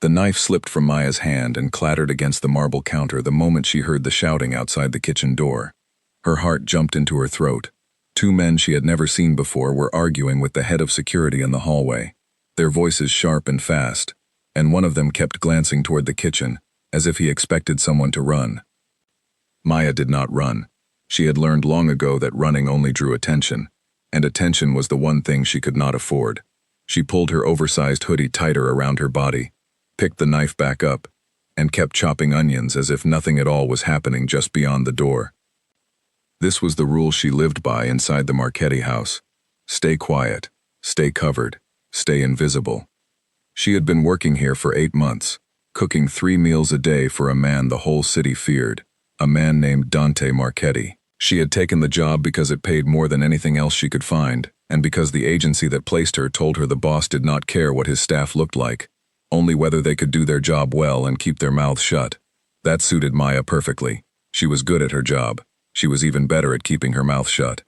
The knife slipped from Maya's hand and clattered against the marble counter the moment she heard the shouting outside the kitchen door. Her heart jumped into her throat. Two men she had never seen before were arguing with the head of security in the hallway, their voices sharp and fast, and one of them kept glancing toward the kitchen, as if he expected someone to run. Maya did not run. She had learned long ago that running only drew attention, and attention was the one thing she could not afford. She pulled her oversized hoodie tighter around her body, picked the knife back up, and kept chopping onions as if nothing at all was happening just beyond the door. This was the rule she lived by inside the Marchetti house. Stay quiet, stay covered, stay invisible. She had been working here for 8 months, cooking 3 meals a day for a man the whole city feared, a man named Dante Marchetti. She had taken the job because it paid more than anything else she could find, and because the agency that placed her told her the boss did not care what his staff looked like, only whether they could do their job well and keep their mouths shut. That suited Maya perfectly. She was good at her job. She was even better at keeping her mouth shut.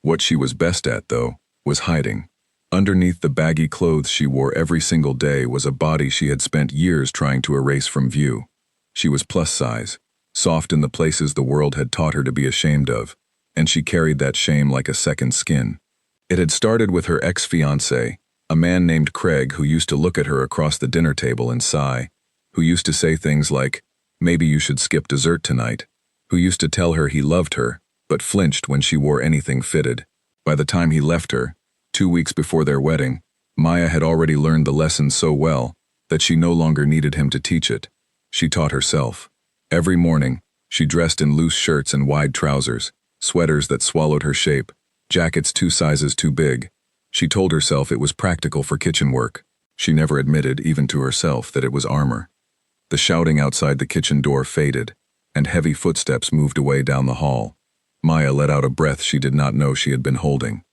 What she was best at, though, was hiding. Underneath the baggy clothes she wore every single day was a body she had spent years trying to erase from view. She was plus size, soft in the places the world had taught her to be ashamed of, and she carried that shame like a second skin. It had started with her ex-fiancé, a man named Craig who used to look at her across the dinner table and sigh, who used to say things like, "Maybe you should skip dessert tonight," who used to tell her he loved her, but flinched when she wore anything fitted. By the time he left her, 2 weeks before their wedding, Maya had already learned the lesson so well that she no longer needed him to teach it. She taught herself. Every morning, she dressed in loose shirts and wide trousers, sweaters that swallowed her shape, jackets 2 sizes too big. She told herself it was practical for kitchen work. She never admitted, even to herself, that it was armor. The shouting outside the kitchen door faded, and heavy footsteps moved away down the hall. Maya let out a breath she did not know she had been holding.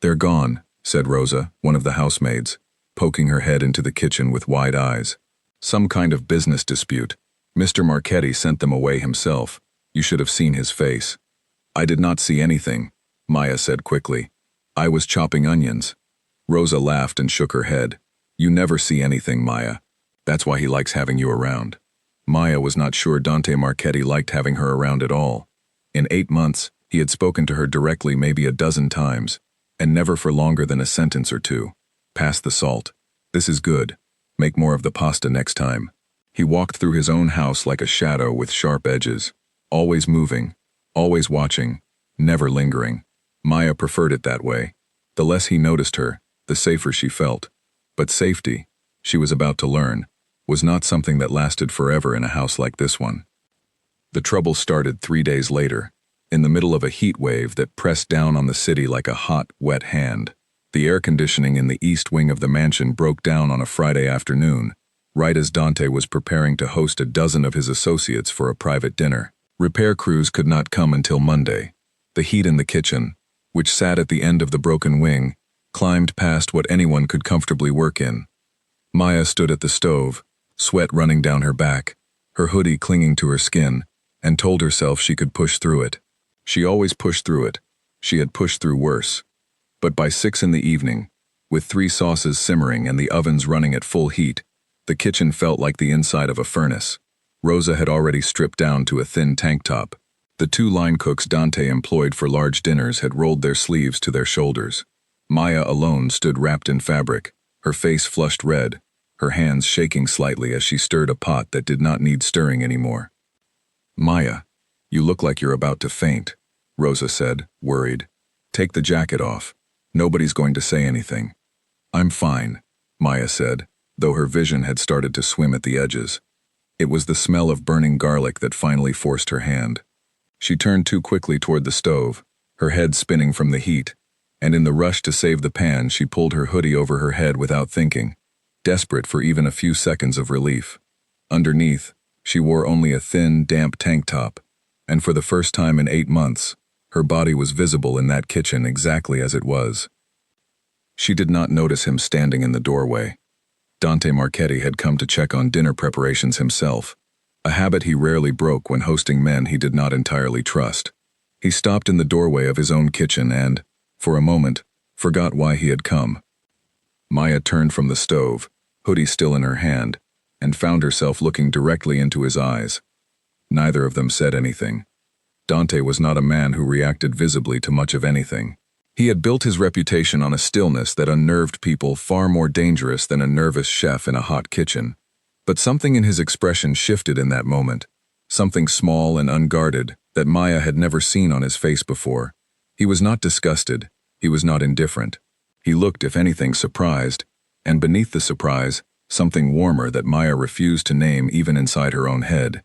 "They're gone," said Rosa, one of the housemaids, poking her head into the kitchen with wide eyes. "Some kind of business dispute. Mr. Marchetti sent them away himself. You should have seen his face." "I did not see anything," Maya said quickly. "I was chopping onions." Rosa laughed and shook her head. "You never see anything, Maya. That's why he likes having you around." Maya was not sure Dante Marchetti liked having her around at all. In 8 months, he had spoken to her directly maybe a dozen times, and never for longer than a sentence or two. "Pass the salt. This is good. Make more of the pasta next time." He walked through his own house like a shadow with sharp edges, always moving, always watching, never lingering. Maya preferred it that way. The less he noticed her, the safer she felt. But safety, she was about to learn, was not something that lasted forever in a house like this one. The trouble started 3 days later, in the middle of a heat wave that pressed down on the city like a hot, wet hand. The air conditioning in the east wing of the mansion broke down on a Friday afternoon, right as Dante was preparing to host a dozen of his associates for a private dinner. Repair crews could not come until Monday. The heat in the kitchen, which sat at the end of the broken wing, climbed past what anyone could comfortably work in. Maya stood at the stove, sweat running down her back, her hoodie clinging to her skin, and told herself she could push through it. She always pushed through it. She had pushed through worse. But by 6 in the evening, with 3 sauces simmering and the ovens running at full heat, the kitchen felt like the inside of a furnace. Rosa had already stripped down to a thin tank top. The 2 line cooks Dante employed for large dinners had rolled their sleeves to their shoulders. Maya alone stood wrapped in fabric, her face flushed red, her hands shaking slightly as she stirred a pot that did not need stirring anymore. "Maya, you look like you're about to faint," Rosa said, worried. "Take the jacket off. Nobody's going to say anything." "I'm fine," Maya said, though her vision had started to swim at the edges. It was the smell of burning garlic that finally forced her hand. She turned too quickly toward the stove, her head spinning from the heat, and in the rush to save the pan she pulled her hoodie over her head without thinking, desperate for even a few seconds of relief. Underneath, she wore only a thin, damp tank top, and for the first time in 8 months, her body was visible in that kitchen exactly as it was. She did not notice him standing in the doorway. Dante Marchetti had come to check on dinner preparations himself, a habit he rarely broke when hosting men he did not entirely trust. He stopped in the doorway of his own kitchen and, for a moment, forgot why he had come. Maya turned from the stove, hoodie still in her hand, and found herself looking directly into his eyes. Neither of them said anything. Dante was not a man who reacted visibly to much of anything. He had built his reputation on a stillness that unnerved people far more dangerous than a nervous chef in a hot kitchen. But something in his expression shifted in that moment, something small and unguarded that Maya had never seen on his face before. He was not disgusted, he was not indifferent. He looked, if anything, surprised, and beneath the surprise, something warmer that Maya refused to name even inside her own head.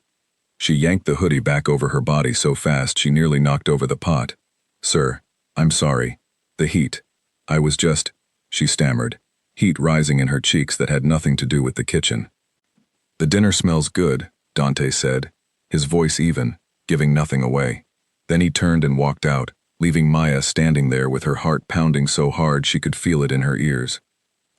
She yanked the hoodie back over her body so fast she nearly knocked over the pot. "Sir, I'm sorry. The heat. I was just," she stammered, heat rising in her cheeks that had nothing to do with the kitchen. "The dinner smells good," Dante said, his voice even, giving nothing away. Then he turned and walked out, leaving Maya standing there with her heart pounding so hard she could feel it in her ears.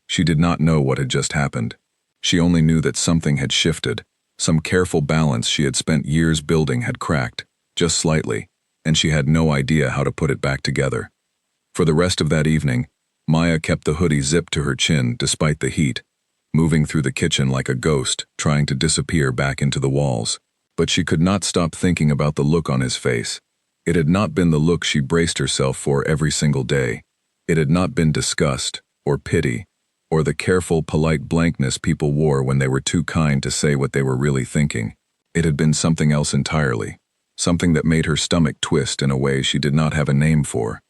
She did not know what had just happened. She only knew that something had shifted. Some careful balance she had spent years building had cracked, just slightly, and she had no idea how to put it back together. For the rest of that evening, Maya kept the hoodie zipped to her chin despite the heat, moving through the kitchen like a ghost, trying to disappear back into the walls. But she could not stop thinking about the look on his face. It had not been the look she braced herself for every single day. It had not been disgust, or pity, or the careful, polite blankness people wore when they were too kind to say what they were really thinking. It had been something else entirely, something that made her stomach twist in a way she did not have a name for.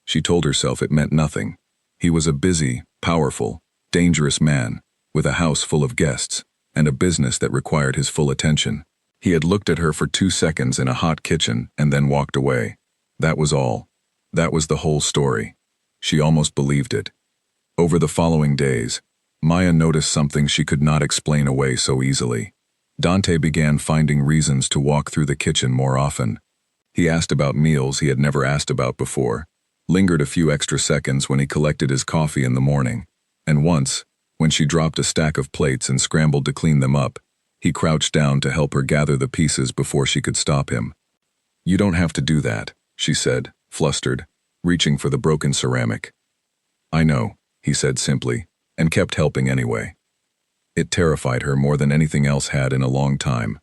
She told herself it meant nothing. He was a busy, powerful, dangerous man, with a house full of guests, and a business that required his full attention. He had looked at her for 2 seconds in a hot kitchen and then walked away. That was all. That was the whole story. She almost believed it. Over the following days, Maya noticed something she could not explain away so easily. Dante began finding reasons to walk through the kitchen more often. He asked about meals he had never asked about before, lingered a few extra seconds when he collected his coffee in the morning, and once, when she dropped a stack of plates and scrambled to clean them up, he crouched down to help her gather the pieces before she could stop him. "You don't have to do that," she said, flustered, reaching for the broken ceramic. "I know," he said simply, and kept helping anyway. It terrified her more than anything else had in a long time.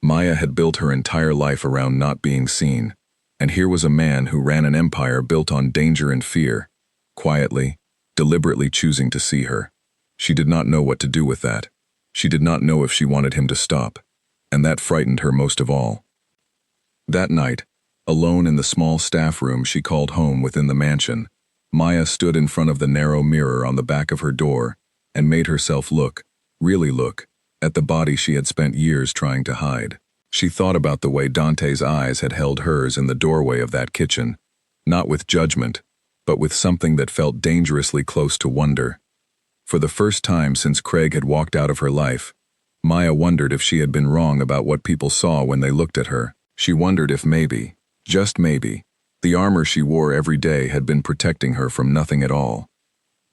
Maya had built her entire life around not being seen, and here was a man who ran an empire built on danger and fear, quietly, deliberately choosing to see her. She did not know what to do with that. She did not know if she wanted him to stop, and that frightened her most of all. That night, alone in the small staff room she called home within the mansion, Maya stood in front of the narrow mirror on the back of her door and made herself look, really look, at the body she had spent years trying to hide. She thought about the way Dante's eyes had held hers in the doorway of that kitchen, not with judgment, but with something that felt dangerously close to wonder. For the first time since Craig had walked out of her life, Maya wondered if she had been wrong about what people saw when they looked at her. She wondered if maybe, just maybe, the armor she wore every day had been protecting her from nothing at all.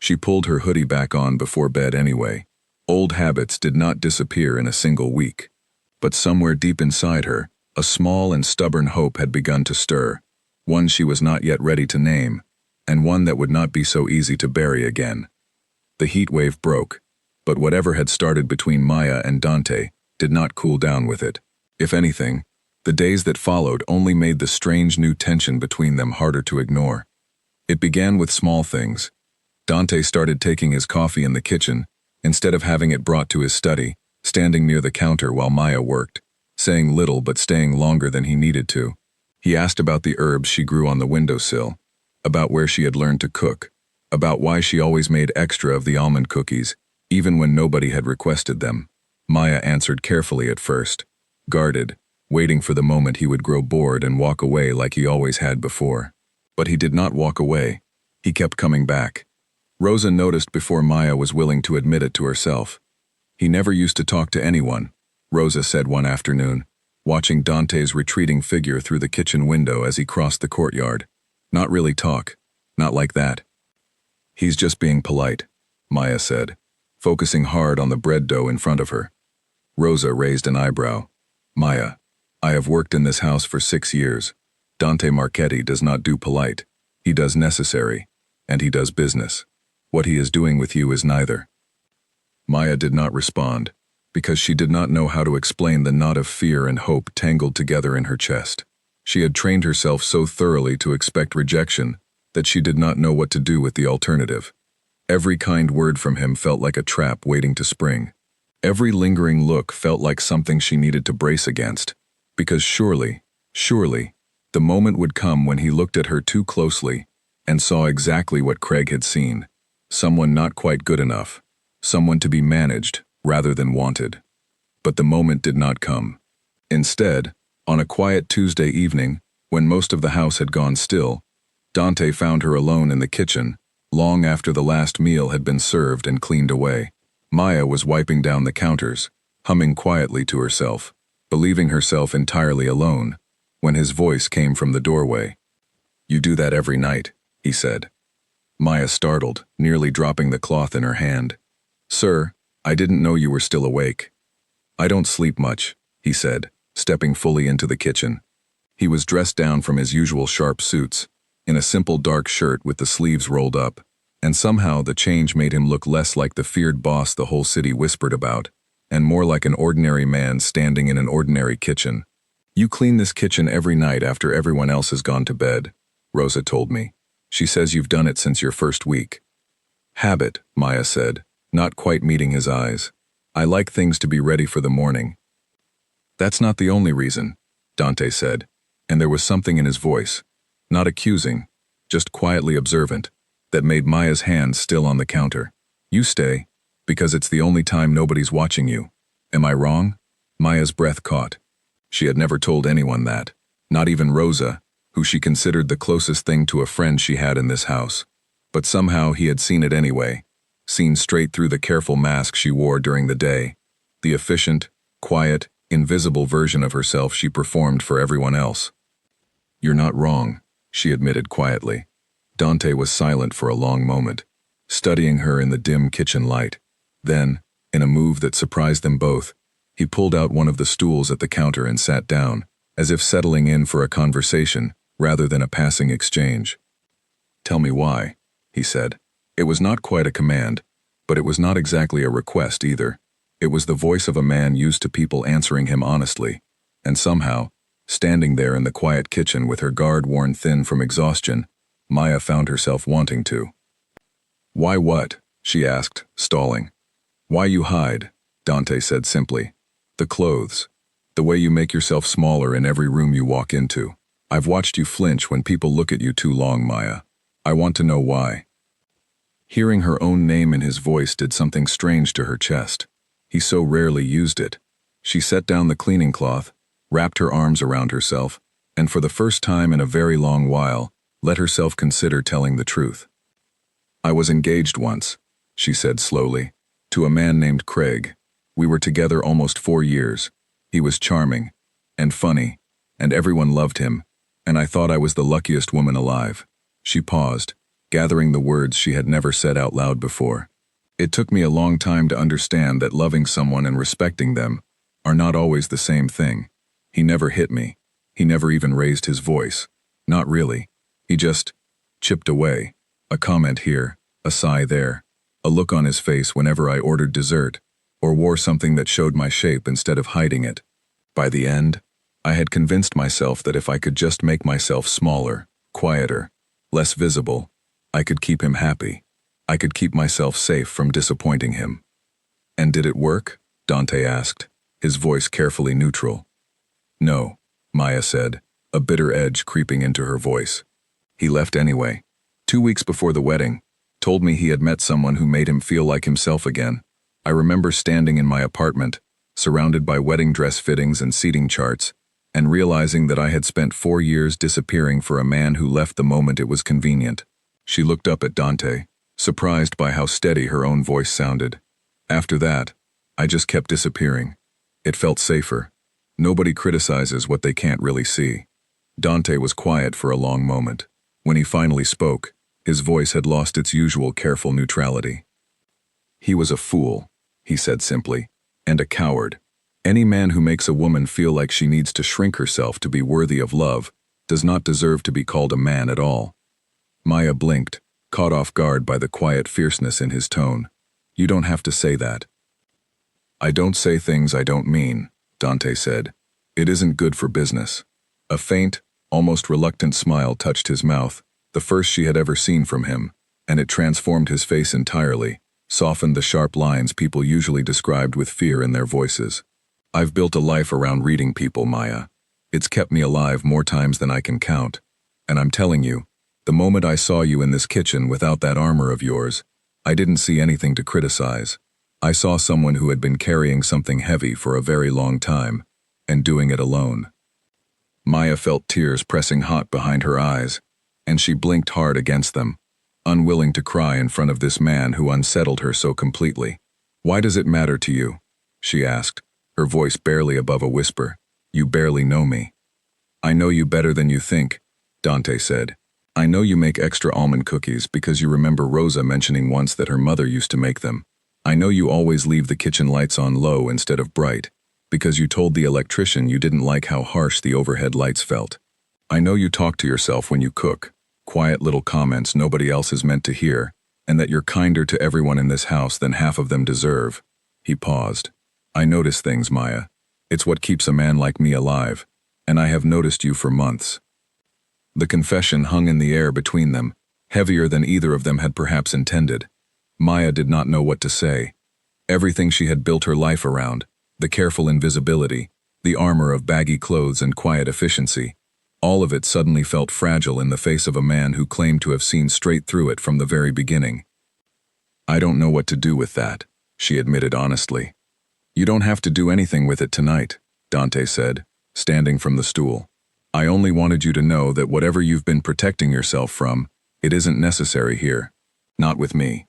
She pulled her hoodie back on before bed anyway. Old habits did not disappear in a single week. But somewhere deep inside her, a small and stubborn hope had begun to stir, one she was not yet ready to name, and one that would not be so easy to bury again. The heat wave broke, but whatever had started between Maya and Dante did not cool down with it. If anything, the days that followed only made the strange new tension between them harder to ignore. It began with small things. Dante started taking his coffee in the kitchen, instead of having it brought to his study, standing near the counter while Maya worked, saying little but staying longer than he needed to. He asked about the herbs she grew on the windowsill, about where she had learned to cook, about why she always made extra of the almond cookies, even when nobody had requested them. Maya answered carefully at first, guarded, waiting for the moment he would grow bored and walk away like he always had before. But he did not walk away. He kept coming back. Rosa noticed before Maya was willing to admit it to herself. "He never used to talk to anyone," Rosa said one afternoon, watching Dante's retreating figure through the kitchen window as he crossed the courtyard. "Not really talk. Not like that." "He's just being polite," Maya said, focusing hard on the bread dough in front of her. Rosa raised an eyebrow. "Maya, I have worked in this house for 6 years. Dante Marchetti does not do polite. He does necessary, and he does business. What he is doing with you is neither." Maya did not respond. because she did not know how to explain the knot of fear and hope tangled together in her chest. She had trained herself so thoroughly to expect rejection that she did not know what to do with the alternative. Every kind word from him felt like a trap waiting to spring. Every lingering look felt like something she needed to brace against, because surely, the moment would come when he looked at her too closely and saw exactly what Craig had seen: someone not quite good enough, someone to be managed rather than wanted. But the moment did not come. Instead, on a quiet Tuesday evening, when most of the house had gone still, Dante found her alone in the kitchen, long after the last meal had been served and cleaned away. Maya was wiping down the counters, humming quietly to herself, believing herself entirely alone, when his voice came from the doorway. "You do that every night," he said. Maya startled, nearly dropping the cloth in her hand. "Sir, I didn't know you were still awake." "I don't sleep much," he said, stepping fully into the kitchen. He was dressed down from his usual sharp suits, in a simple dark shirt with the sleeves rolled up, and somehow the change made him look less like the feared boss the whole city whispered about, and more like an ordinary man standing in an ordinary kitchen. "You clean this kitchen every night after everyone else has gone to bed," Rosa told me. "She says you've done it since your first week." "Habit," Maya said, not quite meeting his eyes. "I like things to be ready for the morning." "That's not the only reason," Dante said, and there was something in his voice, not accusing, just quietly observant, that made Maya's hand still on the counter. "You stay, because it's the only time nobody's watching you. Am I wrong?" Maya's breath caught. She had never told anyone that, not even Rosa, who she considered the closest thing to a friend she had in this house. But somehow he had seen it anyway, seen straight through the careful mask she wore during the day, the efficient, quiet, invisible version of herself she performed for everyone else. "You're not wrong," she admitted quietly. Dante was silent for a long moment, studying her in the dim kitchen light. Then, in a move that surprised them both, he pulled out one of the stools at the counter and sat down, as if settling in for a conversation rather than a passing exchange. "Tell me why," he said. It was not quite a command, but it was not exactly a request either. It was the voice of a man used to people answering him honestly, and somehow, standing there in the quiet kitchen with her guard worn thin from exhaustion, Maya found herself wanting to. "Why what?" she asked, stalling. "Why you hide?" Dante said simply. "The clothes. The way you make yourself smaller in every room you walk into. I've watched you flinch when people look at you too long, Maya. I want to know why." Hearing her own name in his voice did something strange to her chest. He so rarely used it. She set down the cleaning cloth, wrapped her arms around herself, and for the first time in a very long while, let herself consider telling the truth. "I was engaged once," she said slowly, "to a man named Craig. We were together almost 4 years. He was charming, and funny, and everyone loved him, and I thought I was the luckiest woman alive." She paused, gathering the words she had never said out loud before. "It took me a long time to understand that loving someone and respecting them are not always the same thing. He never hit me. He never even raised his voice. Not really. He just chipped away. A comment here, a sigh there, a look on his face whenever I ordered dessert, or wore something that showed my shape instead of hiding it. By the end, I had convinced myself that if I could just make myself smaller, quieter, less visible, I could keep him happy. I could keep myself safe from disappointing him." "And did it work?" Dante asked, his voice carefully neutral. "No," Maya said, a bitter edge creeping into her voice. "He left anyway. 2 weeks before the wedding, told me he had met someone who made him feel like himself again. I remember standing in my apartment, surrounded by wedding dress fittings and seating charts, and realizing that I had spent 4 years disappearing for a man who left the moment it was convenient." She looked up at Dante, surprised by how steady her own voice sounded. "After that, I just kept disappearing. It felt safer. Nobody criticizes what they can't really see." Dante was quiet for a long moment. When he finally spoke, his voice had lost its usual careful neutrality. "He was a fool," he said simply, "and a coward. Any man who makes a woman feel like she needs to shrink herself to be worthy of love does not deserve to be called a man at all." Maya blinked, caught off guard by the quiet fierceness in his tone. "You don't have to say that." I don't say things I don't mean, Dante said. It isn't good for business. A faint, almost reluctant smile touched his mouth, the first she had ever seen from him, and it transformed his face entirely, softened the sharp lines people usually described with fear in their voices. I've built a life around reading people, Maya. It's kept me alive more times than I can count. And I'm telling you, the moment I saw you in this kitchen without that armor of yours, I didn't see anything to criticize. I saw someone who had been carrying something heavy for a very long time, and doing it alone. Maya felt tears pressing hot behind her eyes, and she blinked hard against them, unwilling to cry in front of this man who unsettled her so completely. Why does it matter to you? She asked, her voice barely above a whisper. You barely know me. I know you better than you think, Dante said. I know you make extra almond cookies because you remember Rosa mentioning once that her mother used to make them. I know you always leave the kitchen lights on low instead of bright, because you told the electrician you didn't like how harsh the overhead lights felt. I know you talk to yourself when you cook, quiet little comments nobody else is meant to hear, and that you're kinder to everyone in this house than half of them deserve. He paused. I notice things, Maya. It's what keeps a man like me alive, and I have noticed you for months. The confession hung in the air between them, heavier than either of them had perhaps intended. Maya did not know what to say. Everything she had built her life around, the careful invisibility, the armor of baggy clothes and quiet efficiency, all of it suddenly felt fragile in the face of a man who claimed to have seen straight through it from the very beginning. I don't know what to do with that, she admitted honestly. You don't have to do anything with it tonight, Dante said, standing from the stool. I only wanted you to know that whatever you've been protecting yourself from, it isn't necessary here. Not with me.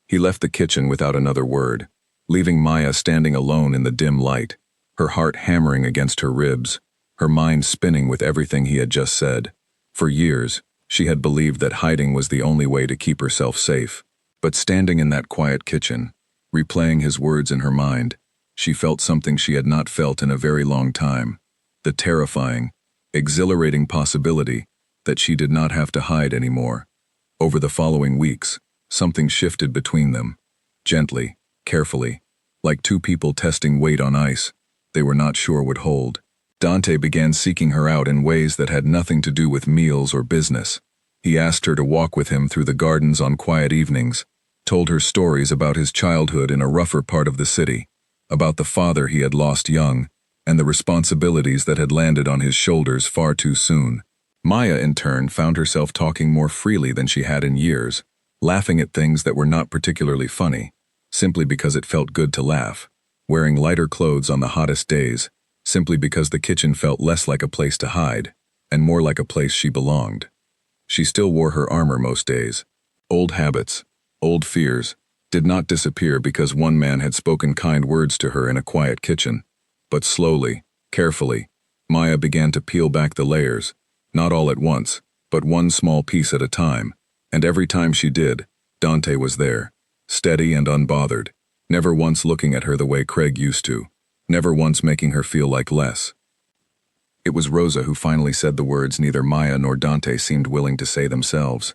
He left the kitchen without another word, leaving Maya standing alone in the dim light, her heart hammering against her ribs, her mind spinning with everything he had just said. For years, she had believed that hiding was the only way to keep herself safe. But standing in that quiet kitchen, replaying his words in her mind, she felt something she had not felt in a very long time, the terrifying, exhilarating possibility that she did not have to hide anymore. Over the following weeks, something shifted between them, gently, carefully, like two people testing weight on ice they were not sure would hold. Dante began seeking her out in ways that had nothing to do with meals or business. He asked her to walk with him through the gardens on quiet evenings, told her stories about his childhood in a rougher part of the city, about the father he had lost young, and the responsibilities that had landed on his shoulders far too soon. Maya, in turn, found herself talking more freely than she had in years, laughing at things that were not particularly funny, simply because it felt good to laugh, wearing lighter clothes on the hottest days, simply because the kitchen felt less like a place to hide, and more like a place she belonged. She still wore her armor most days. Old habits, old fears, did not disappear because one man had spoken kind words to her in a quiet kitchen. But slowly, carefully, Maya began to peel back the layers, not all at once, but one small piece at a time, and every time she did, Dante was there, steady and unbothered, never once looking at her the way Craig used to, never once making her feel like less. It was Rosa who finally said the words neither Maya nor Dante seemed willing to say themselves.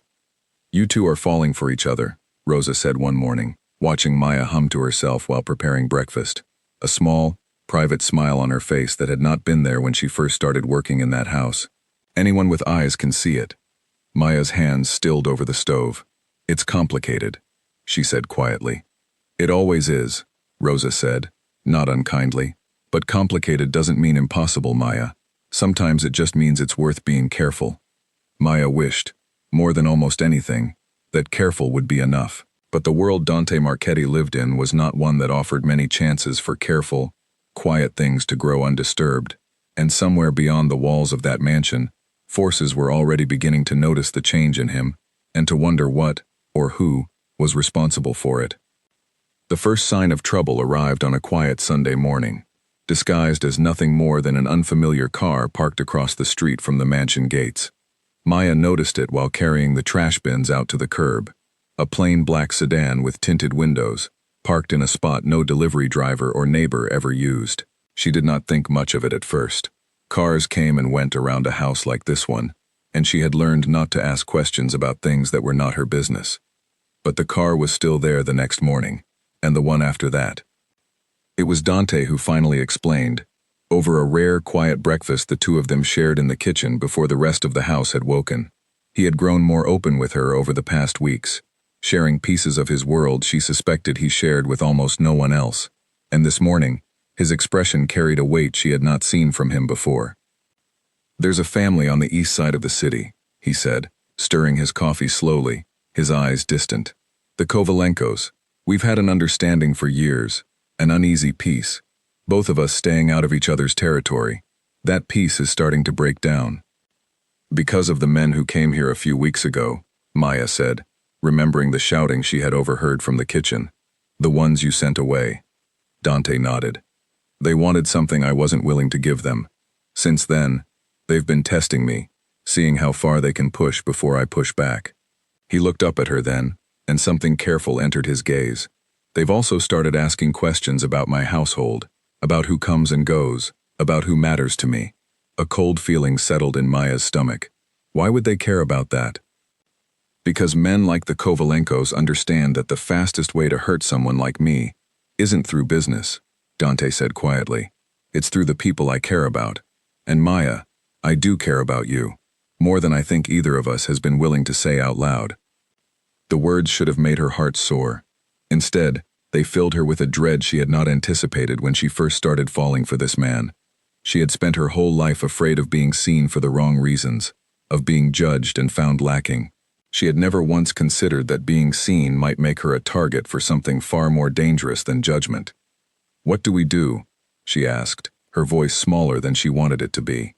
You two are falling for each other, Rosa said one morning, watching Maya hum to herself while preparing breakfast, a small, private smile on her face that had not been there when she first started working in that house. Anyone with eyes can see it. Maya's hands stilled over the stove. It's complicated, she said quietly. It always is, Rosa said, not unkindly. But complicated doesn't mean impossible, Maya. Sometimes it just means it's worth being careful. Maya wished, more than almost anything, that careful would be enough. But the world Dante Marchetti lived in was not one that offered many chances for careful, quiet things to grow undisturbed, and somewhere beyond the walls of that mansion, forces were already beginning to notice the change in him, and to wonder what, or who, was responsible for it. The first sign of trouble arrived on a quiet Sunday morning, disguised as nothing more than an unfamiliar car parked across the street from the mansion gates. Maya noticed it while carrying the trash bins out to the curb, a plain black sedan with tinted windows, parked in a spot no delivery driver or neighbor ever used. She did not think much of it at first. Cars came and went around a house like this one, and she had learned not to ask questions about things that were not her business. But the car was still there the next morning, and the one after that. It was Dante who finally explained. Over a rare, quiet breakfast the two of them shared in the kitchen before the rest of the house had woken. He had grown more open with her over the past weeks, sharing pieces of his world she suspected he shared with almost no one else. And this morning, his expression carried a weight she had not seen from him before. "There's a family on the east side of the city," he said, stirring his coffee slowly, his eyes distant. "The Kovalenkos. We've had an understanding for years, an uneasy peace, both of us staying out of each other's territory. That peace is starting to break down." "Because of the men who came here a few weeks ago," Maya said, remembering the shouting she had overheard from the kitchen. "The ones you sent away." Dante nodded. "They wanted something I wasn't willing to give them. Since then, they've been testing me, seeing how far they can push before I push back." He looked up at her then, and something careful entered his gaze. "They've also started asking questions about my household, about who comes and goes, about who matters to me." A cold feeling settled in Maya's stomach. Why would they care about that? "Because men like the Kovalenkos understand that the fastest way to hurt someone like me isn't through business," Dante said quietly. "It's through the people I care about. And Maya, I do care about you, more than I think either of us has been willing to say out loud." The words should have made her heart soar. Instead, they filled her with a dread she had not anticipated when she first started falling for this man. She had spent her whole life afraid of being seen for the wrong reasons, of being judged and found lacking. She had never once considered that being seen might make her a target for something far more dangerous than judgment. "What do we do?" she asked, her voice smaller than she wanted it to be.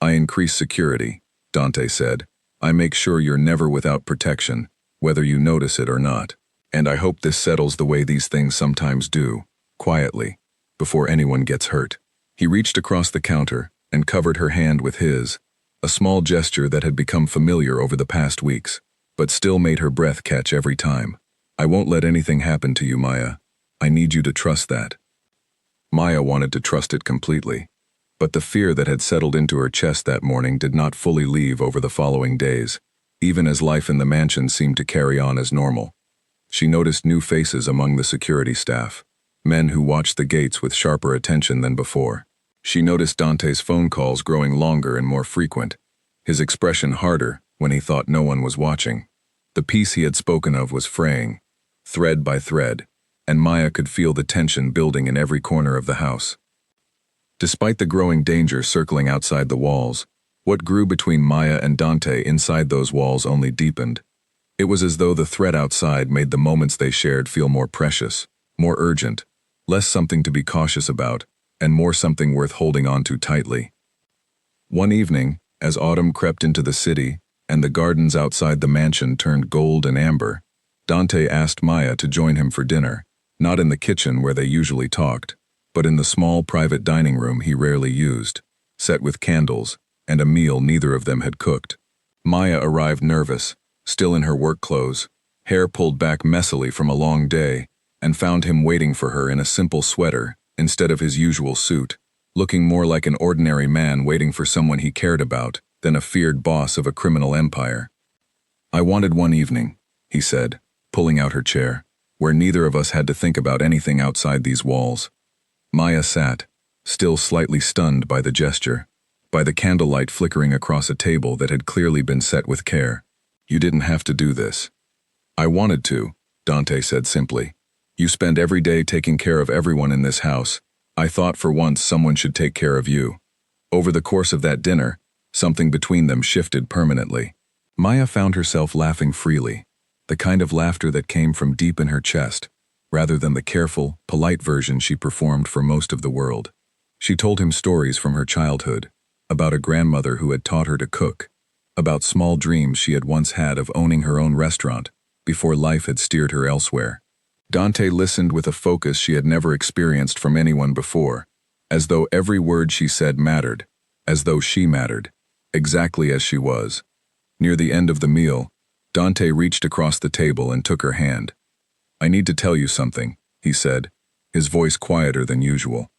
"I increase security," Dante said. "I make sure you're never without protection, whether you notice it or not. And I hope this settles the way these things sometimes do, quietly, before anyone gets hurt." He reached across the counter and covered her hand with his, a small gesture that had become familiar over the past weeks, but still made her breath catch every time. "I won't let anything happen to you, Maya. I need you to trust that." Maya wanted to trust it completely, but the fear that had settled into her chest that morning did not fully leave over the following days, even as life in the mansion seemed to carry on as normal. She noticed new faces among the security staff, men who watched the gates with sharper attention than before. She noticed Dante's phone calls growing longer and more frequent, his expression harder when he thought no one was watching. The peace he had spoken of was fraying, thread by thread, and Maya could feel the tension building in every corner of the house. Despite the growing danger circling outside the walls, what grew between Maya and Dante inside those walls only deepened. It was as though the threat outside made the moments they shared feel more precious, more urgent, less something to be cautious about, and more something worth holding on to tightly. One evening, as autumn crept into the city and the gardens outside the mansion turned gold and amber, Dante asked Maya to join him for dinner, not in the kitchen where they usually talked, but in the small private dining room he rarely used, set with candles and a meal neither of them had cooked. Maya arrived nervous, still in her work clothes, hair pulled back messily from a long day, and found him waiting for her in a simple sweater instead of his usual suit, looking more like an ordinary man waiting for someone he cared about than a feared boss of a criminal empire. "I wanted one evening," he said, pulling out her chair, "where neither of us had to think about anything outside these walls." Maya sat, still slightly stunned by the gesture, by the candlelight flickering across a table that had clearly been set with care. "You didn't have to do this." "I wanted to," Dante said simply. "You spend every day taking care of everyone in this house. I thought for once someone should take care of you." Over the course of that dinner, something between them shifted permanently. Maya found herself laughing freely, the kind of laughter that came from deep in her chest, rather than the careful, polite version she performed for most of the world. She told him stories from her childhood, about a grandmother who had taught her to cook, about small dreams she had once had of owning her own restaurant before life had steered her elsewhere. Dante listened with a focus she had never experienced from anyone before, as though every word she said mattered, as though she mattered, exactly as she was. Near the end of the meal, Dante reached across the table and took her hand. "I need to tell you something," he said, his voice quieter than usual.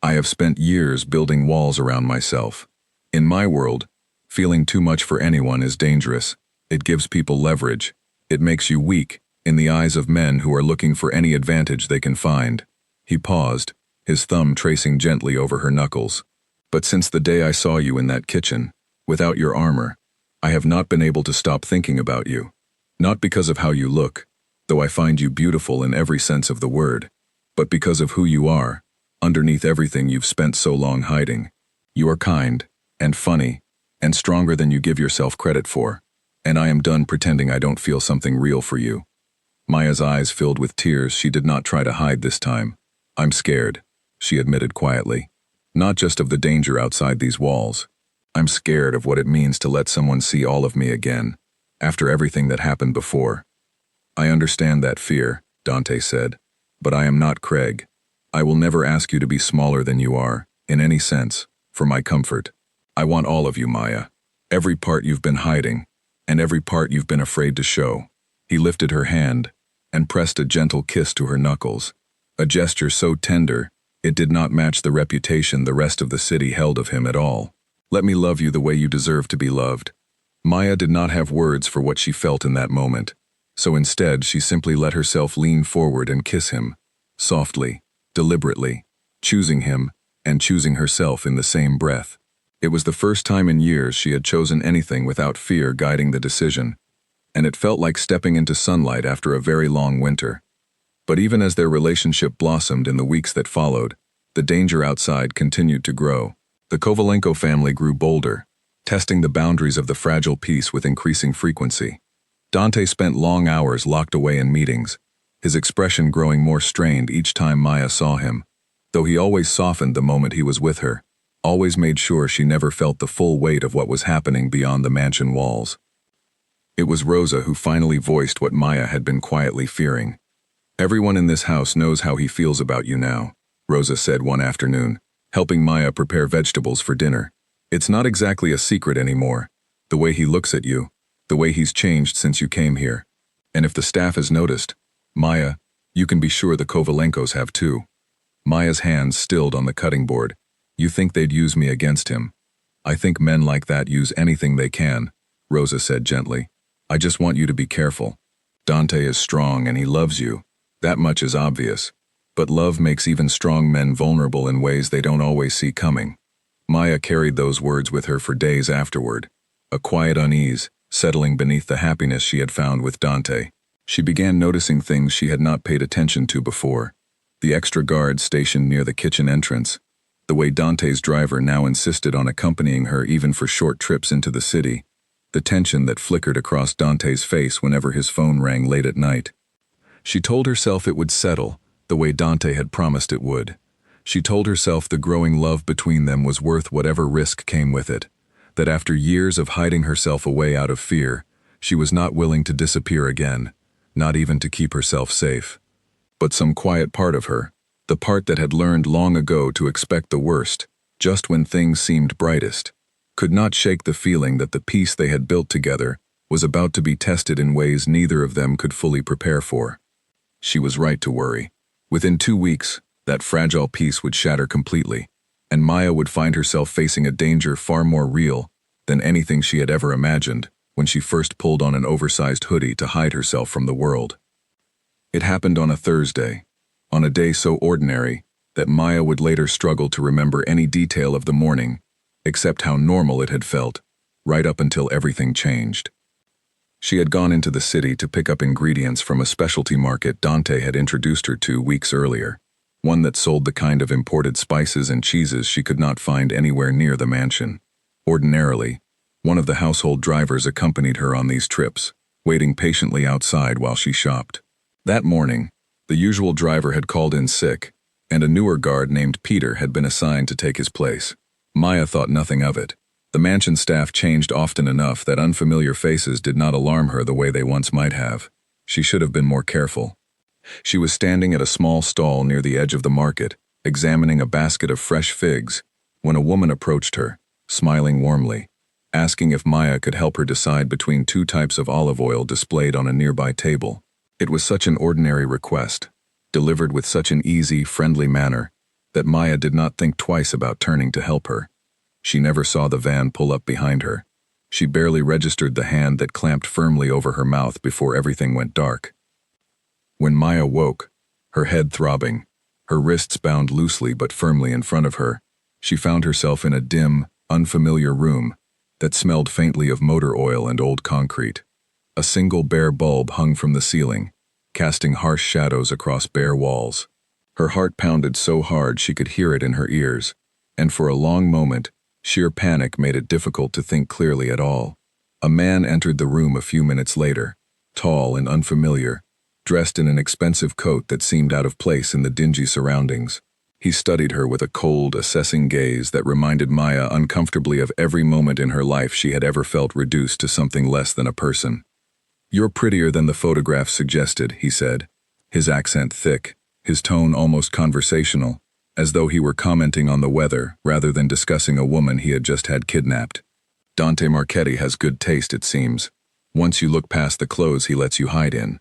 "I have spent years building walls around myself. In my world, feeling too much for anyone is dangerous. It gives people leverage. It makes you weak in the eyes of men who are looking for any advantage they can find. He paused, his thumb tracing gently over her knuckles. "But since the day I saw you in that kitchen, without your armor, I have not been able to stop thinking about you. Not because of how you look, though I find you beautiful in every sense of the word, but because of who you are, underneath everything you've spent so long hiding. You are kind, and funny, and stronger than you give yourself credit for, and I am done pretending I don't feel something real for you." Maya's eyes filled with tears she did not try to hide this time. "I'm scared," she admitted quietly. "Not just of the danger outside these walls. I'm scared of what it means to let someone see all of me again, after everything that happened before." "I understand that fear," Dante said, "but I am not Craig. I will never ask you to be smaller than you are, in any sense, for my comfort. I want all of you, Maya. Every part you've been hiding, and every part you've been afraid to show." He lifted her hand and pressed a gentle kiss to her knuckles, a gesture so tender it did not match the reputation the rest of the city held of him at all. "Let me love you the way you deserve to be loved." Maya did not have words for what she felt in that moment, so instead she simply let herself lean forward and kiss him, softly, deliberately, choosing him and choosing herself in the same breath. It was the first time in years she had chosen anything without fear guiding the decision, and it felt like stepping into sunlight after a very long winter. But even as their relationship blossomed in the weeks that followed, the danger outside continued to grow. The Kovalenko family grew bolder, testing the boundaries of the fragile peace with increasing frequency. Dante spent long hours locked away in meetings, his expression growing more strained each time Maya saw him, though he always softened the moment he was with her, always made sure she never felt the full weight of what was happening beyond the mansion walls. It was Rosa who finally voiced what Maya had been quietly fearing. "Everyone in this house knows how he feels about you now," Rosa said one afternoon, helping Maya prepare vegetables for dinner. "It's not exactly a secret anymore, the way he looks at you, the way he's changed since you came here. And if the staff has noticed, Maya, you can be sure the Kovalenkos have too." Maya's hands stilled on the cutting board. "You think they'd use me against him? I think men like that use anything they can," Rosa said gently. "I just want you to be careful. Dante is strong and he loves you. That much is obvious. But love makes even strong men vulnerable in ways they don't always see coming." Maya carried those words with her for days afterward, a quiet unease settling beneath the happiness she had found with Dante. She began noticing things she had not paid attention to before. The extra guards stationed near the kitchen entrance, the way Dante's driver now insisted on accompanying her even for short trips into the city, the tension that flickered across Dante's face whenever his phone rang late at night. She told herself it would settle, the way Dante had promised it would. She told herself the growing love between them was worth whatever risk came with it, that after years of hiding herself away out of fear, she was not willing to disappear again, not even to keep herself safe. But some quiet part of her, the part that had learned long ago to expect the worst, just when things seemed brightest, could not shake the feeling that the peace they had built together was about to be tested in ways neither of them could fully prepare for. She was right to worry. Within 2 weeks, that fragile peace would shatter completely, and Maya would find herself facing a danger far more real than anything she had ever imagined when she first pulled on an oversized hoodie to hide herself from the world. It happened on a Thursday, on a day so ordinary that Maya would later struggle to remember any detail of the morning, except how normal it had felt, right up until everything changed. She had gone into the city to pick up ingredients from a specialty market Dante had introduced her to weeks earlier, one that sold the kind of imported spices and cheeses she could not find anywhere near the mansion. Ordinarily, one of the household drivers accompanied her on these trips, waiting patiently outside while she shopped. That morning, the usual driver had called in sick, and a newer guard named Peter had been assigned to take his place. Maya thought nothing of it. The mansion staff changed often enough that unfamiliar faces did not alarm her the way they once might have. She should have been more careful. She was standing at a small stall near the edge of the market, examining a basket of fresh figs, when a woman approached her, smiling warmly, asking if Maya could help her decide between 2 types of olive oil displayed on a nearby table. It was such an ordinary request, delivered with such an easy, friendly manner, that Maya did not think twice about turning to help her. She never saw the van pull up behind her. She barely registered the hand that clamped firmly over her mouth before everything went dark. When Maya woke, her head throbbing, her wrists bound loosely but firmly in front of her. She found herself in a dim, unfamiliar room that smelled faintly of motor oil and old concrete. A single bare bulb hung from the ceiling, casting harsh shadows across bare walls. Her heart pounded so hard she could hear it in her ears, and for a long moment, sheer panic made it difficult to think clearly at all. A man entered the room a few minutes later, tall and unfamiliar, dressed in an expensive coat that seemed out of place in the dingy surroundings. He studied her with a cold, assessing gaze that reminded Maya uncomfortably of every moment in her life she had ever felt reduced to something less than a person. "You're prettier than the photograph suggested," he said, his accent thick, his tone almost conversational, as though he were commenting on the weather rather than discussing a woman he had just had kidnapped. "Dante Marchetti has good taste, it seems. Once you look past the clothes he lets you hide in."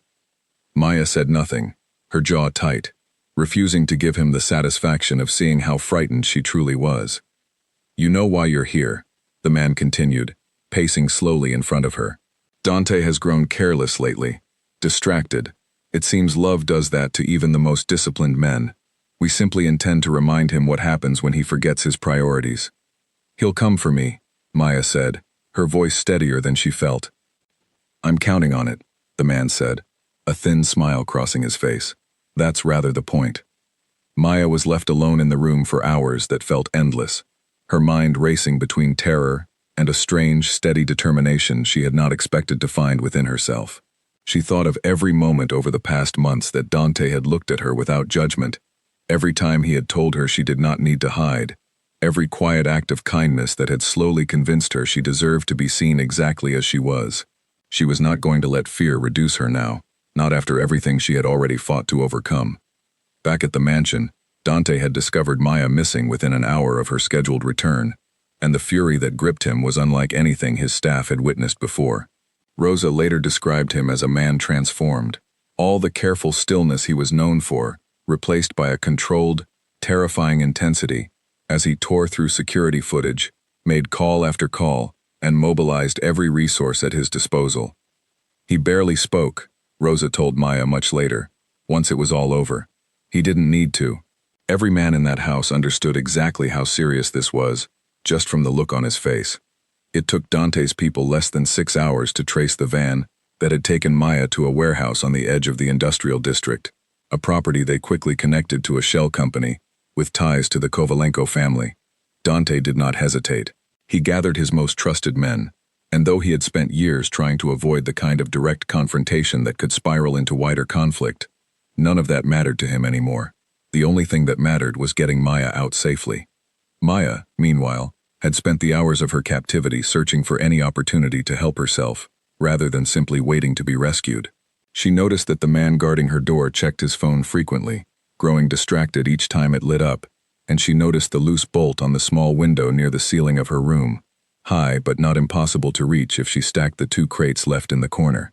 Maya said nothing, her jaw tight, refusing to give him the satisfaction of seeing how frightened she truly was. "You know why you're here," the man continued, pacing slowly in front of her. "Dante has grown careless lately, distracted. It seems love does that to even the most disciplined men. We simply intend to remind him what happens when he forgets his priorities." "He'll come for me," Maya said, her voice steadier than she felt. "I'm counting on it," the man said, a thin smile crossing his face. "That's rather the point." Maya was left alone in the room for hours that felt endless, her mind racing between terror and a strange, steady determination she had not expected to find within herself. She thought of every moment over the past months that Dante had looked at her without judgment, every time he had told her she did not need to hide, every quiet act of kindness that had slowly convinced her she deserved to be seen exactly as she was. She was not going to let fear reduce her now, not after everything she had already fought to overcome. Back at the mansion, Dante had discovered Maya missing within an hour of her scheduled return, and the fury that gripped him was unlike anything his staff had witnessed before. Rosa later described him as a man transformed, all the careful stillness he was known for, replaced by a controlled, terrifying intensity, as he tore through security footage, made call after call, and mobilized every resource at his disposal. He barely spoke, Rosa told Maya much later, once it was all over. He didn't need to. Every man in that house understood exactly how serious this was, just from the look on his face. It took Dante's people less than 6 hours to trace the van that had taken Maya to a warehouse on the edge of the industrial district, a property they quickly connected to a shell company, with ties to the Kovalenko family. Dante did not hesitate. He gathered his most trusted men, and though he had spent years trying to avoid the kind of direct confrontation that could spiral into wider conflict, none of that mattered to him anymore. The only thing that mattered was getting Maya out safely. Maya, meanwhile, had spent the hours of her captivity searching for any opportunity to help herself, rather than simply waiting to be rescued. She noticed that the man guarding her door checked his phone frequently, growing distracted each time it lit up, and she noticed the loose bolt on the small window near the ceiling of her room, high but not impossible to reach if she stacked the 2 crates left in the corner.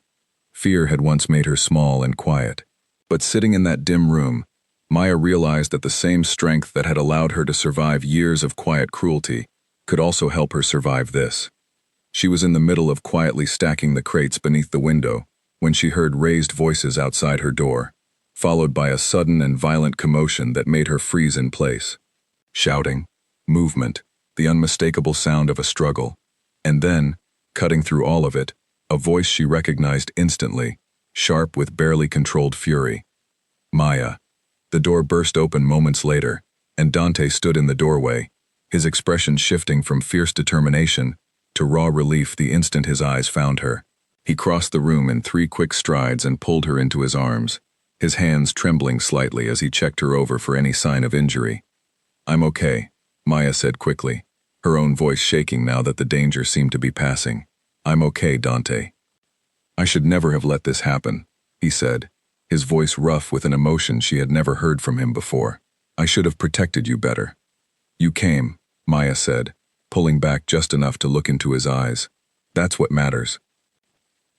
Fear had once made her small and quiet, but sitting in that dim room, Maya realized that the same strength that had allowed her to survive years of quiet cruelty could also help her survive this. She was in the middle of quietly stacking the crates beneath the window when she heard raised voices outside her door, followed by a sudden and violent commotion that made her freeze in place. Shouting, movement, the unmistakable sound of a struggle, and then, cutting through all of it, a voice she recognized instantly, sharp with barely controlled fury. Maya. The door burst open moments later, and Dante stood in the doorway, his expression shifting from fierce determination to raw relief the instant his eyes found her. He crossed the room in 3 quick strides and pulled her into his arms, his hands trembling slightly as he checked her over for any sign of injury. "I'm okay," Maya said quickly, her own voice shaking now that the danger seemed to be passing. "I'm okay, Dante." "I should never have let this happen," he said, his voice rough with an emotion she had never heard from him before. "I should have protected you better." "You came," Maya said, pulling back just enough to look into his eyes. "That's what matters."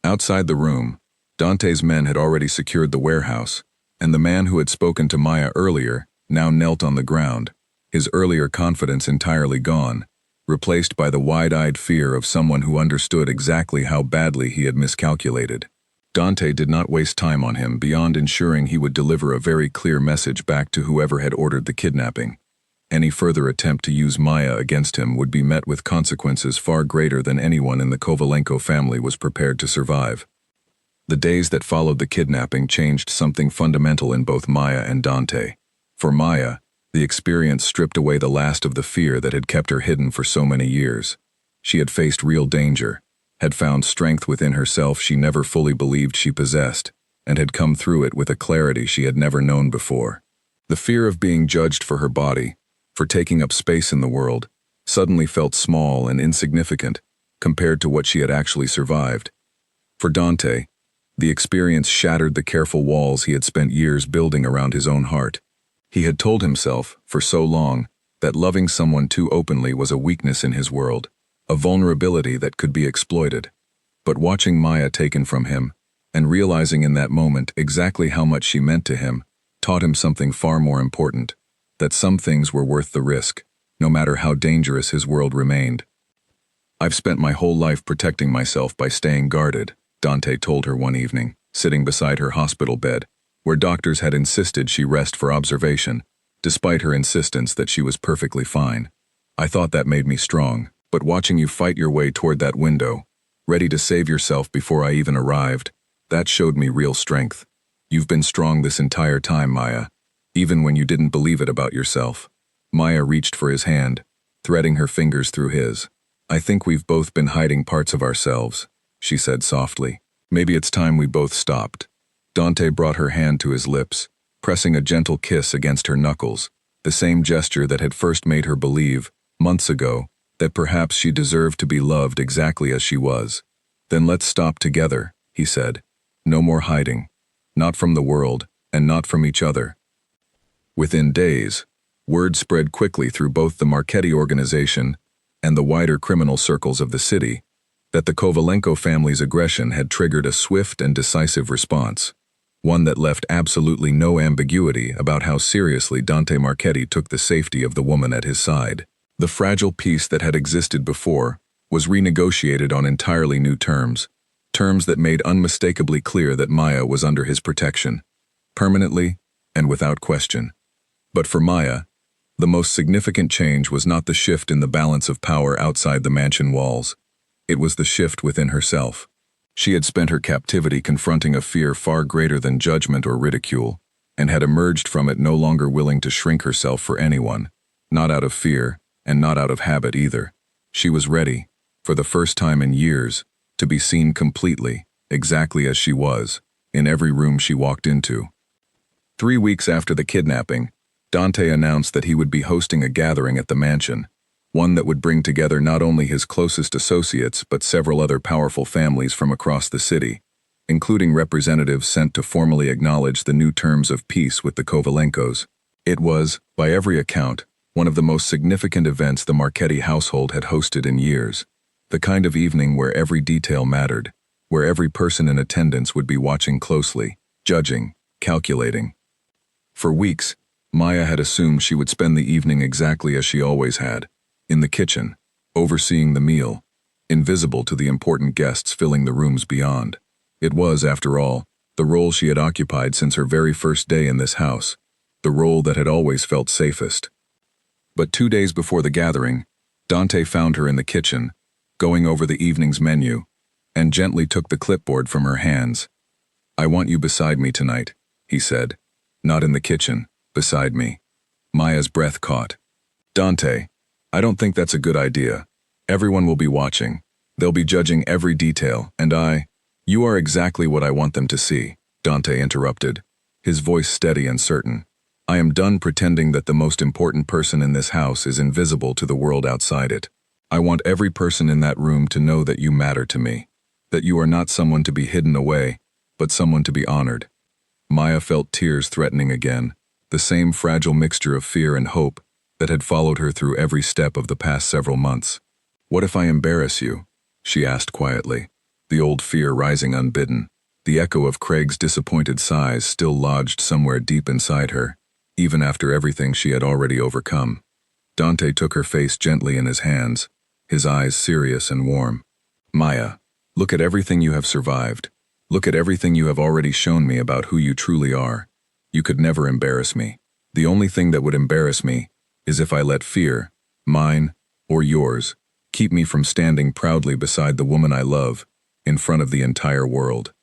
Outside the room, Dante's men had already secured the warehouse, and the man who had spoken to Maya earlier now knelt on the ground, his earlier confidence entirely gone, replaced by the wide-eyed fear of someone who understood exactly how badly he had miscalculated. Dante did not waste time on him beyond ensuring he would deliver a very clear message back to whoever had ordered the kidnapping. Any further attempt to use Maya against him would be met with consequences far greater than anyone in the Kovalenko family was prepared to survive. The days that followed the kidnapping changed something fundamental in both Maya and Dante. For Maya, the experience stripped away the last of the fear that had kept her hidden for so many years. She had faced real danger, had found strength within herself she never fully believed she possessed, and had come through it with a clarity she had never known before. The fear of being judged for her body, for taking up space in the world, suddenly felt small and insignificant compared to what she had actually survived. For Dante, the experience shattered the careful walls he had spent years building around his own heart. He had told himself, for so long, that loving someone too openly was a weakness in his world, a vulnerability that could be exploited. But watching Maya taken from him, and realizing in that moment exactly how much she meant to him, taught him something far more important, that some things were worth the risk, no matter how dangerous his world remained. "I've spent my whole life protecting myself by staying guarded," Dante told her one evening, sitting beside her hospital bed, where doctors had insisted she rest for observation, despite her insistence that she was perfectly fine. "I thought that made me strong, but watching you fight your way toward that window, ready to save yourself before I even arrived, that showed me real strength. You've been strong this entire time, Maya, even when you didn't believe it about yourself." Maya reached for his hand, threading her fingers through his. "I think we've both been hiding parts of ourselves," she said softly. "Maybe it's time we both stopped." Dante brought her hand to his lips, pressing a gentle kiss against her knuckles, the same gesture that had first made her believe, months ago, that perhaps she deserved to be loved exactly as she was. "Then let's stop together," he said. "No more hiding. Not from the world, and not from each other." Within days, word spread quickly through both the Marchetti organization and the wider criminal circles of the city that the Kovalenko family's aggression had triggered a swift and decisive response, one that left absolutely no ambiguity about how seriously Dante Marchetti took the safety of the woman at his side. The fragile peace that had existed before was renegotiated on entirely new terms, terms that made unmistakably clear that Maya was under his protection, permanently and without question. But for Maya, the most significant change was not the shift in the balance of power outside the mansion walls. It was the shift within herself. She had spent her captivity confronting a fear far greater than judgment or ridicule, and had emerged from it no longer willing to shrink herself for anyone, not out of fear, and not out of habit either. She was ready, for the first time in years, to be seen completely, exactly as she was, in every room she walked into. 3 weeks after the kidnapping, Dante announced that he would be hosting a gathering at the mansion, one that would bring together not only his closest associates but several other powerful families from across the city, including representatives sent to formally acknowledge the new terms of peace with the Kovalenkos. It was, by every account, one of the most significant events the Marchetti household had hosted in years, the kind of evening where every detail mattered, where every person in attendance would be watching closely, judging, calculating. For weeks, Maya had assumed she would spend the evening exactly as she always had, in the kitchen, overseeing the meal, invisible to the important guests filling the rooms beyond. It was, after all, the role she had occupied since her very first day in this house, the role that had always felt safest. But 2 days before the gathering, Dante found her in the kitchen, going over the evening's menu, and gently took the clipboard from her hands. "I want you beside me tonight," he said. "Not in the kitchen, beside me." Maya's breath caught. "Dante, I don't think that's a good idea. Everyone will be watching. They'll be judging every detail, and You are exactly what I want them to see," Dante interrupted, his voice steady and certain. "I am done pretending that the most important person in this house is invisible to the world outside it. I want every person in that room to know that you matter to me, that you are not someone to be hidden away, but someone to be honored." Maya felt tears threatening again, the same fragile mixture of fear and hope that had followed her through every step of the past several months. "What if I embarrass you?" she asked quietly, the old fear rising unbidden, the echo of Craig's disappointed sighs still lodged somewhere deep inside her, even after everything she had already overcome. Dante took her face gently in his hands, his eyes serious and warm. "Maya, look at everything you have survived. Look at everything you have already shown me about who you truly are. You could never embarrass me. The only thing that would embarrass me is if I let fear, mine or yours, keep me from standing proudly beside the woman I love, in front of the entire world."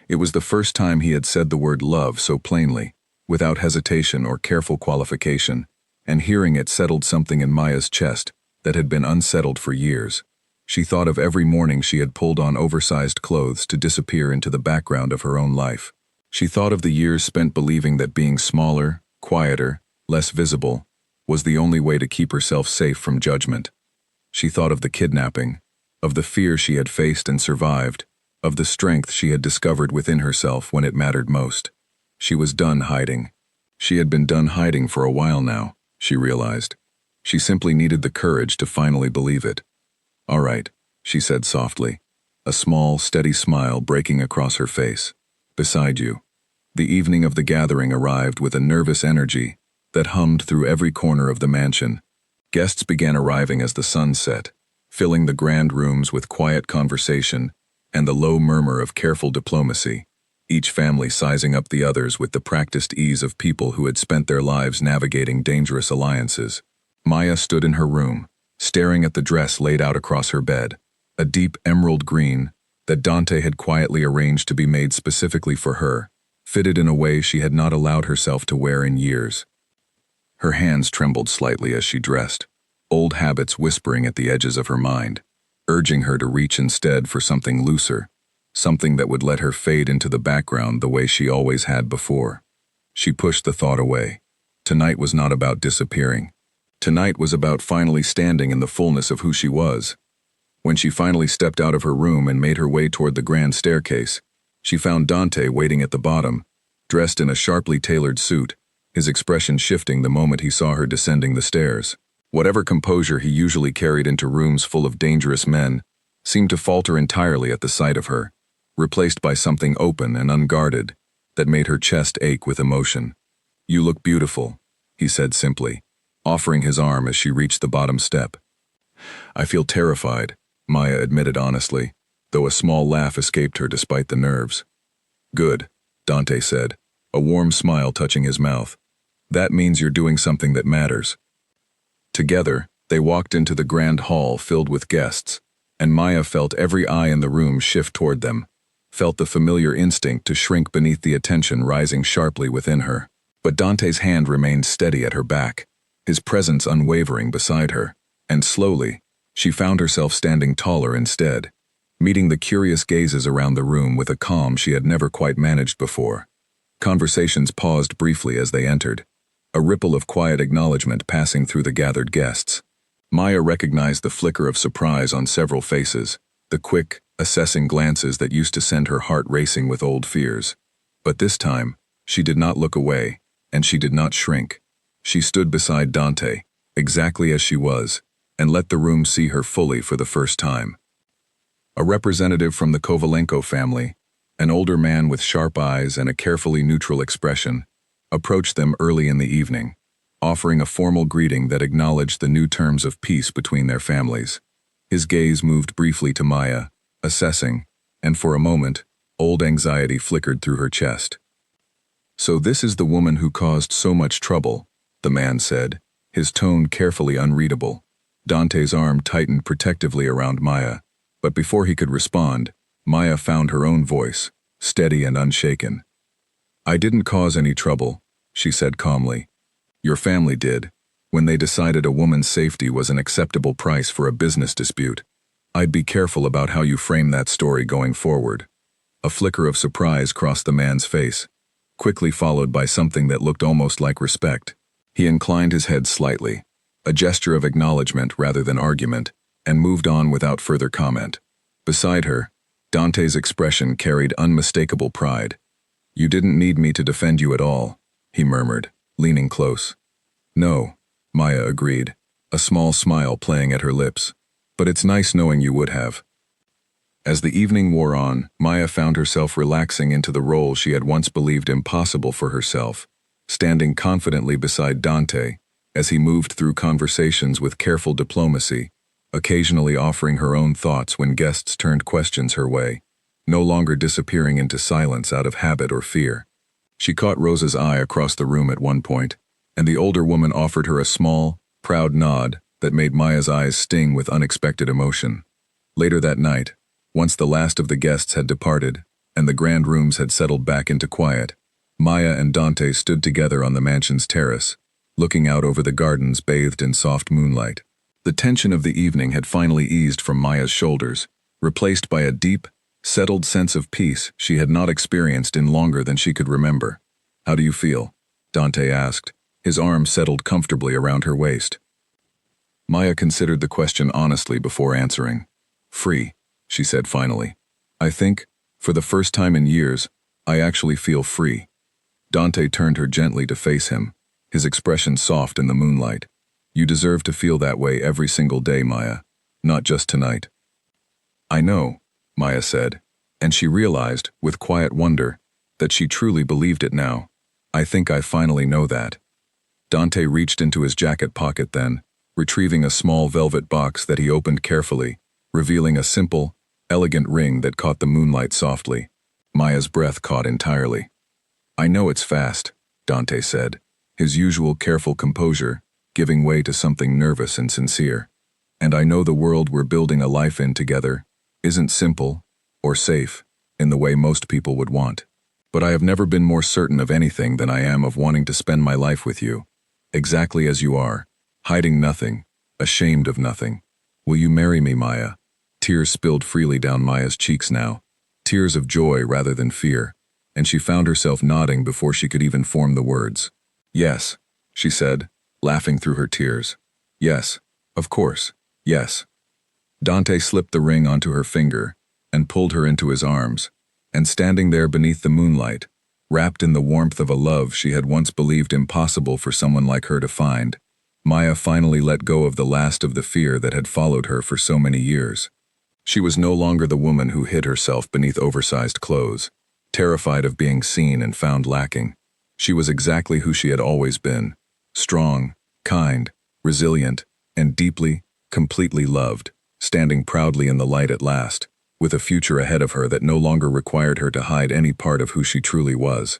It was the first time he had said the word love so plainly, without hesitation or careful qualification, and hearing it settled something in Maya's chest that had been unsettled for years. She thought of every morning she had pulled on oversized clothes to disappear into the background of her own life. She thought of the years spent believing that being smaller, quieter, less visible, was the only way to keep herself safe from judgment. She thought of the kidnapping, of the fear she had faced and survived, of the strength she had discovered within herself when it mattered most. She was done hiding. She had been done hiding for a while now, she realized. She simply needed the courage to finally believe it. "All right," she said softly, a small, steady smile breaking across her face. "Beside you." The evening of the gathering arrived with a nervous energy that hummed through every corner of the mansion. Guests began arriving as the sun set, filling the grand rooms with quiet conversation and the low murmur of careful diplomacy, each family sizing up the others with the practiced ease of people who had spent their lives navigating dangerous alliances. Maya stood in her room, staring at the dress laid out across her bed, a deep emerald green that Dante had quietly arranged to be made specifically for her, fitted in a way she had not allowed herself to wear in years. Her hands trembled slightly as she dressed, old habits whispering at the edges of her mind, urging her to reach instead for something looser, something that would let her fade into the background the way she always had before. She pushed the thought away. Tonight was not about disappearing. Tonight was about finally standing in the fullness of who she was. When she finally stepped out of her room and made her way toward the grand staircase, she found Dante waiting at the bottom, dressed in a sharply tailored suit, his expression shifting the moment he saw her descending the stairs. Whatever composure he usually carried into rooms full of dangerous men seemed to falter entirely at the sight of her, replaced by something open and unguarded that made her chest ache with emotion. "You look beautiful," he said simply, offering his arm as she reached the bottom step. "I feel terrified," Maya admitted honestly, though a small laugh escaped her despite the nerves. "Good," Dante said, a warm smile touching his mouth. "That means you're doing something that matters." Together, they walked into the grand hall filled with guests, and Maya felt every eye in the room shift toward them, felt the familiar instinct to shrink beneath the attention rising sharply within her. But Dante's hand remained steady at her back, his presence unwavering beside her, and slowly, she found herself standing taller instead, meeting the curious gazes around the room with a calm she had never quite managed before. Conversations paused briefly as they entered, a ripple of quiet acknowledgement passing through the gathered guests. Maya recognized the flicker of surprise on several faces, the quick, assessing glances that used to send her heart racing with old fears. But this time, she did not look away, and she did not shrink. She stood beside Dante, exactly as she was, and let the room see her fully for the first time. A representative from the Kovalenko family, an older man with sharp eyes and a carefully neutral expression, approached them early in the evening, offering a formal greeting that acknowledged the new terms of peace between their families. His gaze moved briefly to Maya, assessing, and for a moment, old anxiety flickered through her chest. "So this is the woman who caused so much trouble," the man said, his tone carefully unreadable. Dante's arm tightened protectively around Maya, but before he could respond, Maya found her own voice, steady and unshaken. "I didn't cause any trouble," she said calmly. "Your family did, when they decided a woman's safety was an acceptable price for a business dispute. I'd be careful about how you frame that story going forward." A flicker of surprise crossed the man's face, quickly followed by something that looked almost like respect. He inclined his head slightly, a gesture of acknowledgement rather than argument, and moved on without further comment. Beside her, Dante's expression carried unmistakable pride. "You didn't need me to defend you at all," he murmured, leaning close. "No," Maya agreed, a small smile playing at her lips. "But it's nice knowing you would have." As the evening wore on, Maya found herself relaxing into the role she had once believed impossible for herself, standing confidently beside Dante as he moved through conversations with careful diplomacy, occasionally offering her own thoughts when guests turned questions her way. no longer disappearing into silence out of habit or fear. She caught Rosa's eye across the room at one point, and the older woman offered her a small, proud nod that made Maya's eyes sting with unexpected emotion. Later that night, once the last of the guests had departed, and the grand rooms had settled back into quiet, Maya and Dante stood together on the mansion's terrace, looking out over the gardens bathed in soft moonlight. The tension of the evening had finally eased from Maya's shoulders, replaced by a deep, settled sense of peace she had not experienced in longer than she could remember. "How do you feel?" Dante asked, his arm settled comfortably around her waist. Maya considered the question honestly before answering. "Free," she said finally. "I think, for the first time in years, I actually feel free." Dante turned her gently to face him, his expression soft in the moonlight. "You deserve to feel that way every single day, Maya, not just tonight." "I know," Maya said, and she realized, with quiet wonder, that she truly believed it now. "I think I finally know that." Dante reached into his jacket pocket then, retrieving a small velvet box that he opened carefully, revealing a simple, elegant ring that caught the moonlight softly. Maya's breath caught entirely. "I know it's fast," Dante said, his usual careful composure giving way to something nervous and sincere. "And I know the world we're building a life in together isn't simple or safe in the way most people would want. But I have never been more certain of anything than I am of wanting to spend my life with you, exactly as you are, hiding nothing, ashamed of nothing. Will you marry me, Maya?" Tears spilled freely down Maya's cheeks now, tears of joy rather than fear, and she found herself nodding before she could even form the words. "Yes," she said, laughing through her tears. "Yes, of course, yes." Dante slipped the ring onto her finger and pulled her into his arms, and standing there beneath the moonlight, wrapped in the warmth of a love she had once believed impossible for someone like her to find, Maya finally let go of the last of the fear that had followed her for so many years. She was no longer the woman who hid herself beneath oversized clothes, terrified of being seen and found lacking. She was exactly who she had always been, strong, kind, resilient, and deeply, completely loved, standing proudly in the light at last, with a future ahead of her that no longer required her to hide any part of who she truly was.